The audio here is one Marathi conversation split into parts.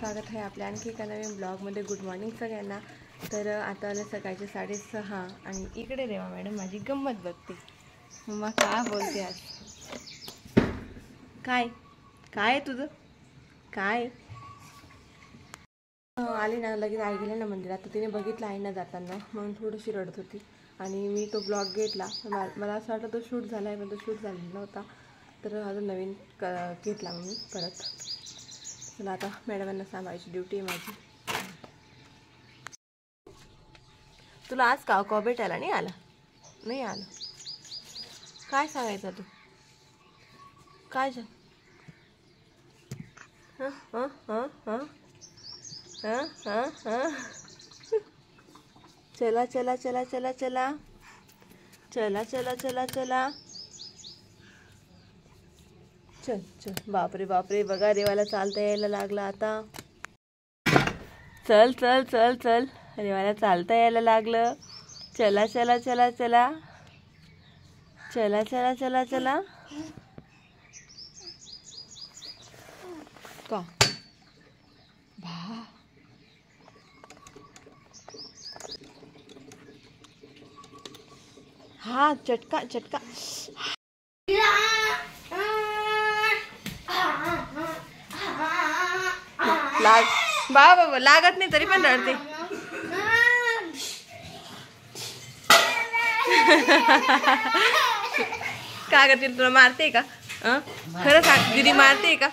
स्वागत आहे आपल्या आणखी एका नवीन ब्लॉगमध्ये। गुड मॉर्निंग सगळ्यांना। तर आता आले सकाळचे 6:30 आणि इकडे रेवा मॅडम माझी गंमत बघते। मम्मा काय बोलते आज? काय काय तुझं काय? आली ना लगेच आई गेले ना मंदिरात, तर तिने बघितलं आईना जाताना, म्हणून थोडीशी रडत होती आणि मी तो ब्लॉग घेतला। मला असं वाटलं तो शूट झाला आहे, पण तो शूट झालेला नव्हता, तर अजून नवीन घेतला मी परत। चला आता मॅडमांना सांभाळायची ड्युटी आहे माझी। तुला आज का भेटायला नाही आला? नाही आला काय सांगायचं तू? काय झालं? हां हां हां हां हां हां हां चला चला चला चला चला चला चला चला चला चल चल। बापरे बापरे, बघा रेवाला चालता यायला लागला आता। चल चल चल चल, रेवाला चालता यायला लागलं। चला चला चला चला चला चला चला चला। का भा हा चटका चटका लाग बाबा लागत नाही तरी पण रडते। काय करते? तुला मारते का? खरं सांग, दीदी मारते का?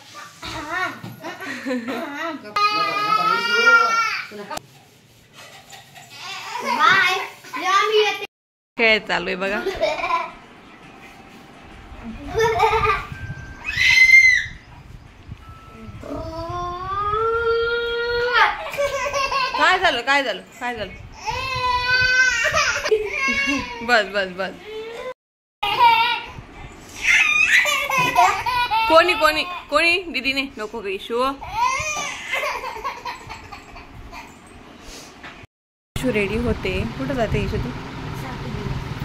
खेळ चालू आहे बघा। काय झालं काय झालं काय झालं? बस बस बस। कोणी कोणी कोणी दीदीने नको ग इशू। इशू रेडी होते। कुठं जाते इशू? तू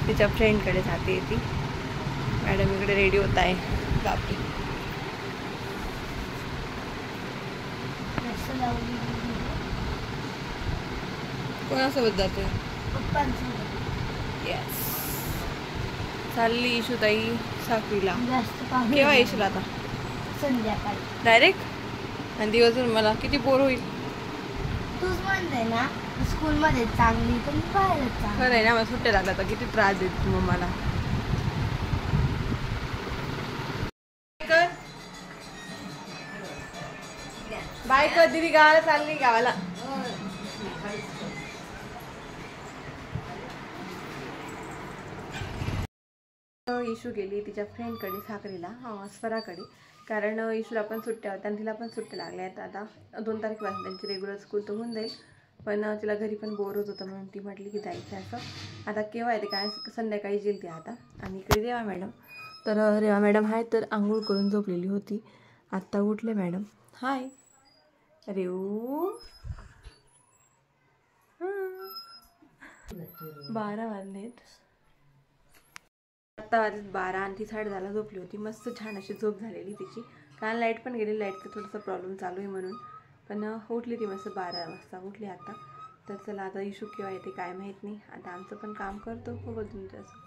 तिच्या फ्रेंडकडे जाते ती। मॅडम इकडे रेडी होत आहे। बापरे, कोणासोबत जाते? येस, चालली इशू ताई साखरीला। केव्हा येशील आता? संध्याकाळी डायरेक्ट। आणि दिवसभर मला किती बोर होईल। तूच म्हणते ना स्कूल मध्ये चांगली, पण बाहेर खरं आहे ना, मला सुट्ट्या लागला तर किती त्रास देत मग मला। बाय कर दीदी, गावाला चालली गावाला। इशू गेली तिच्या फ्रेंडकडे साखरीला, स्वराकडे, कारण इशूला पण सुट्ट्या होत्या आणि तिला पण सुट्ट्या लागल्या आहेत। आता 2 तारखेपासून त्यांची रेग्युलर स्कूल तर होऊन जाईल, पण तिला घरी पण बोर होत होतं, म्हणून ती म्हटली की जायचं असं। आता केव्हा येते काय, संध्याकाळी येईल ती आता। आणि इकडे रेवा मॅडम, तर रेवा मॅडम आहे तर आंघोळ करून झोपलेली होती, आत्ता उठले मॅडम। हाय रेऊ। 12 वाजलेत, आत्ता वाजलेत 12 आणि ती 10:30ला झोपली होती। मस्त छान अशी झोप झालेली तिची। काल लाईट पण गेली, लाईटचा थोडासा प्रॉब्लेम चालू आहे म्हणून, पण उठली ती मस्त 12 वाजता उठली आता। तर चला आता इशू केव्हा येते काय माहीत नाही। आता आमचं पण काम करतो खूप अजून तसं।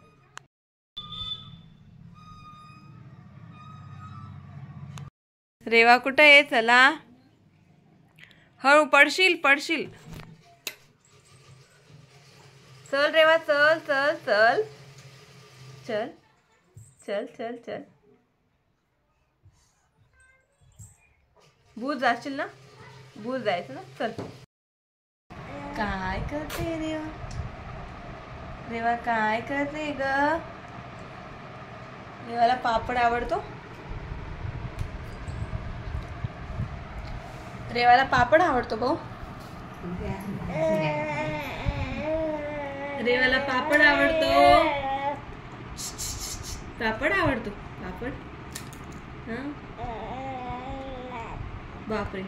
रेवा कुठं आहे? चला हळू, पडशील पडशील। चल रेवा चल चल चल चल चल चल चल। भूत जाशील ना, भूत जायचं ना, चल। काय करते रेवा? रेवा काय करते ग? रेवाला पापड आवडतो? रेवाला पापड आवडतो भाऊ? रेवाला पापड आवडतो? पापड आवडतो? पापड? हां बापरे।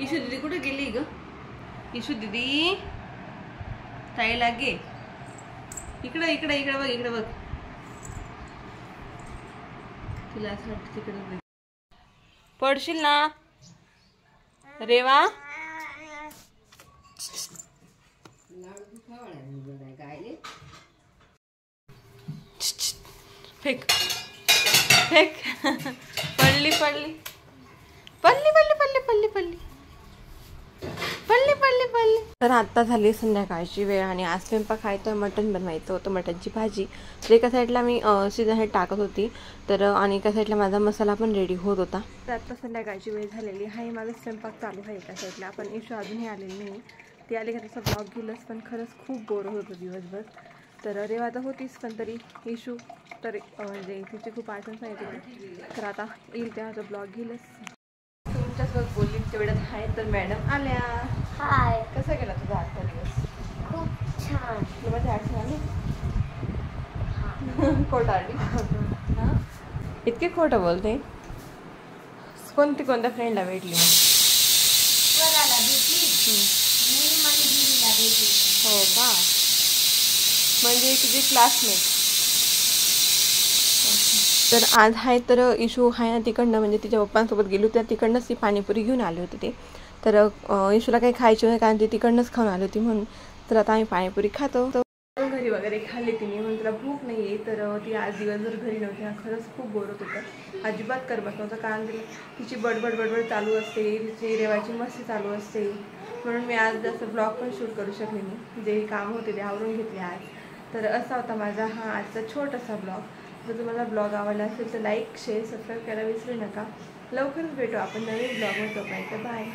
इशू दीदी कुठे गेली ग? इशू दीदी ताई लागे इकडे इकडे इकडे बघ, इकडे बघ। तुला असं वाटतं तिकडे बघ। पडशील ना रेवा. Fake fake. पडली पडली पडली पडली पडली पडली पडली पडली पडली पडली. तर आत्ता झाली संध्याकाळची वेळ आणि आज स्वयंपाक आहे तर मटण बनवायचं होतं, मटणची भाजी. तर एका साईडला मी शिजायला टाकत होती तर आणि एका साईडला माझा मसाला पण रेडी होत होता. तर आत्ता संध्याकाळची वेळ झालेली आहे, माझा स्वयंपाक चालू आहे एका साईडला. पण इशू अजूनही आलेली नाही. ती आली का त्याचा ब्लॉग घेलच, पण खरंच खूप बोर होत होतं दिवसभर. तर रेवा तर होतीच, पण तरी इशू तर म्हणजे तिची खूप आठवण सांगितली. तर आता येईल तेव्हा ब्लॉग घेईलच. तुमच्यासोबत बोलली तेवढ्यात आहे तर मॅडम आल्या. हाय. कसा गेला तुझा आजचा दिवस? खूप छान. तुला माझी आठवण आली? खोटं आली. हां इतके खोटं बोलते. कोणत्या फ्रेंडला भेटली? स्वराला भेटली. मी मंजिरीला भेटली. हो का? म्हणजे तुझी क्लासमेट. तर आज आहे तर इशू आहे ना तिकडनं, म्हणजे तिच्या पप्पांसोबत गेली होती तिकडनंच ती पाणीपुरी घेऊन आली होती ते. तर इशूला काही खायची नाही कारण ती तिकडनंच खाऊन आली होती म्हणून. तर आता आम्ही पाणीपुरी खातो. घरी वगैरे खाल्ली तिने म्हणून तिला भूक नाही आहे. तर ती आज दिवसभर घरी नव्हती. खरंच खूप बोर होत होतं, अजिबात करमत नव्हतं कारण तिची बडबड बडबड चालू असते, तिची रेवाची मस्ती चालू असते. म्हणून मी आज जास्त ब्लॉग पण शूट करू शकले नाही. जे काम होते ते आवरून घेतले आज. तर असा होता माझा हा आजचा छोटासा ब्लॉग. जर तुम्हाला ब्लॉग आवडला असेल तर लाईक शेअर सबस्क्राईब करायला विसरू नका. लवकरच भेटू आपण नवीन ब्लॉगवर. तोपर्यंत बाय.